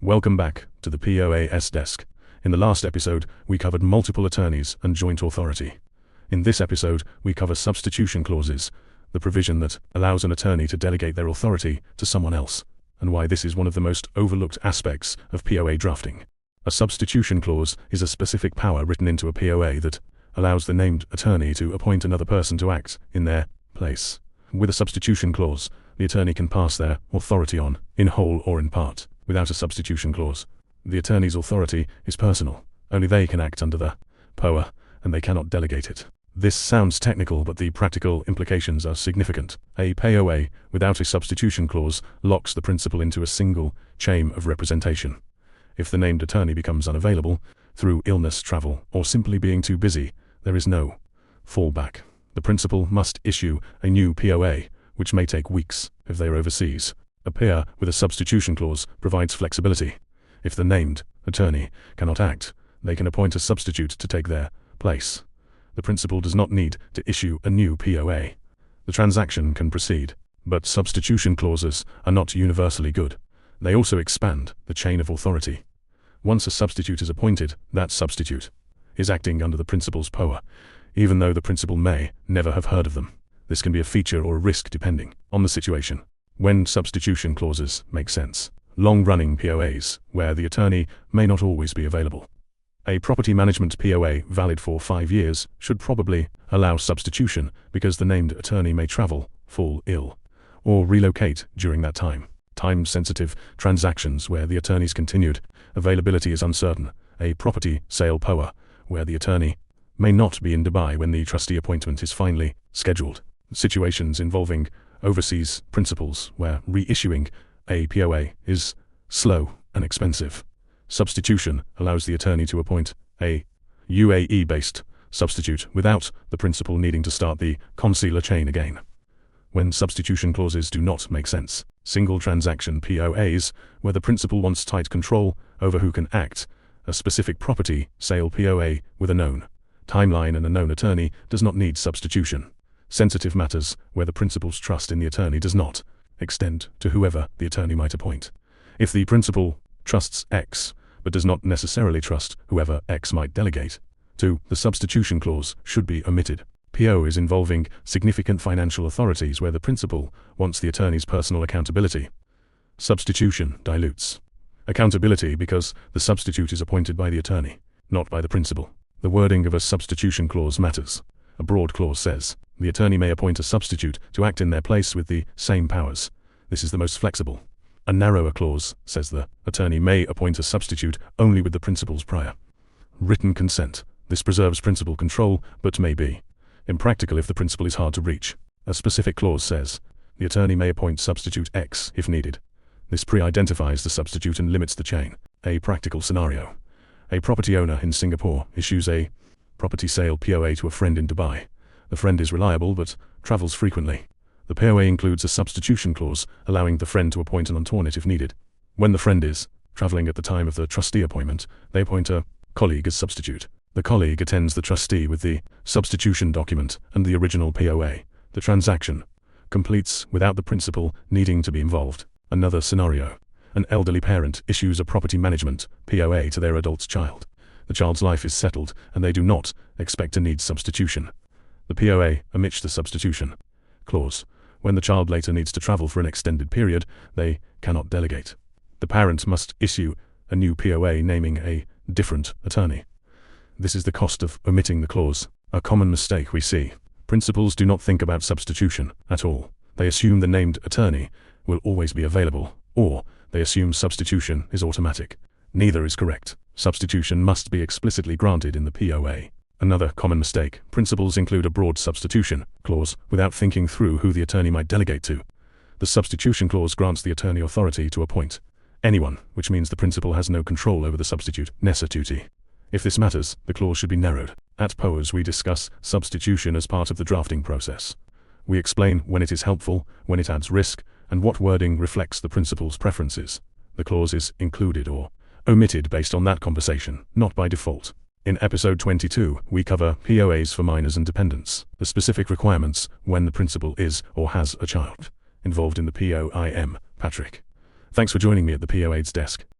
Welcome back to the POAS Desk. In the last episode, we covered multiple attorneys and joint authority. In this episode, we cover substitution clauses, the provision that allows an attorney to delegate their authority to someone else, and why this is one of the most overlooked aspects of POA drafting. A substitution clause is a specific power written into a POA that allows the named attorney to appoint another person to act in their place. With a substitution clause, the attorney can pass their authority on, in whole or in part. Without a substitution clause, the attorney's authority is personal. Only they can act under the POA, and they cannot delegate it. This sounds technical, but the practical implications are significant. A POA without a substitution clause locks the principal into a single chain of representation. If the named attorney becomes unavailable, through illness, travel, or simply being too busy, there is no fallback. The principal must issue a new POA, which may take weeks if they are overseas. A POA with a substitution clause provides flexibility. If the named attorney cannot act, they can appoint a substitute to take their place. The principal does not need to issue a new POA. The transaction can proceed, but substitution clauses are not universally good. They also expand the chain of authority. Once a substitute is appointed, that substitute is acting under the principal's POA, even though the principal may never have heard of them. This can be a feature or a risk depending on the situation. When substitution clauses make sense. Long-running POAs, where the attorney may not always be available. A property management POA valid for 5 years should probably allow substitution because the named attorney may travel, fall ill, or relocate during that time. Time-sensitive transactions where the attorney's continued availability is uncertain. A property sale POA, where the attorney may not be in Dubai when the trustee appointment is finally scheduled. Situations involving overseas principals where reissuing a POA is slow and expensive. Substitution allows the attorney to appoint a UAE-based substitute without the principal needing to start the consular chain again. When substitution clauses do not make sense. Single transaction POAs, where the principal wants tight control over who can act. A specific property sale POA with a known timeline and a known attorney does not need substitution. Sensitive matters where the principal's trust in the attorney does not extend to whoever the attorney might appoint. If the principal trusts X, but does not necessarily trust whoever X might delegate to, the substitution clause should be omitted. POAs involving significant financial authorities where the principal wants the attorney's personal accountability. Substitution dilutes accountability because the substitute is appointed by the attorney, not by the principal. The wording of a substitution clause matters. A broad clause says, the attorney may appoint a substitute to act in their place with the same powers. This is the most flexible. A narrower clause says the attorney may appoint a substitute only with the principal's prior written consent. This preserves principal control, but may be impractical if the principal is hard to reach. A specific clause says, the attorney may appoint substitute X if needed. This pre-identifies the substitute and limits the chain. A practical scenario. A property owner in Singapore issues a property sale POA to a friend in Dubai. The friend is reliable but travels frequently. The POA includes a substitution clause allowing the friend to appoint an alternate if needed. When the friend is traveling at the time of the trustee appointment, they appoint a colleague as substitute. The colleague attends the trustee with the substitution document and the original POA. The transaction completes without the principal needing to be involved. Another scenario. An elderly parent issues a property management POA to their adult child. The child's life is settled and they do not expect to need substitution. The POA omits the substitution clause. When the child later needs to travel for an extended period, they cannot delegate. The parent must issue a new POA naming a different attorney. This is the cost of omitting the clause. A common mistake we see. Principals do not think about substitution at all. They assume the named attorney will always be available, or they assume substitution is automatic. Neither is correct. Substitution must be explicitly granted in the POA. Another common mistake. Principals include a broad substitution clause without thinking through who the attorney might delegate to. The substitution clause grants the attorney authority to appoint anyone, which means the principal has no control over the substitute necessity. If this matters, the clause should be narrowed. At POAS we discuss substitution as part of the drafting process. We explain when it is helpful, when it adds risk, and what wording reflects the principal's preferences. The clause is included or omitted based on that conversation, not by default. In episode 22, we cover POAs for minors and dependents, the specific requirements when the principal is or has a child involved in the POIM. Patrick. Thanks for joining me at the POAS Desk.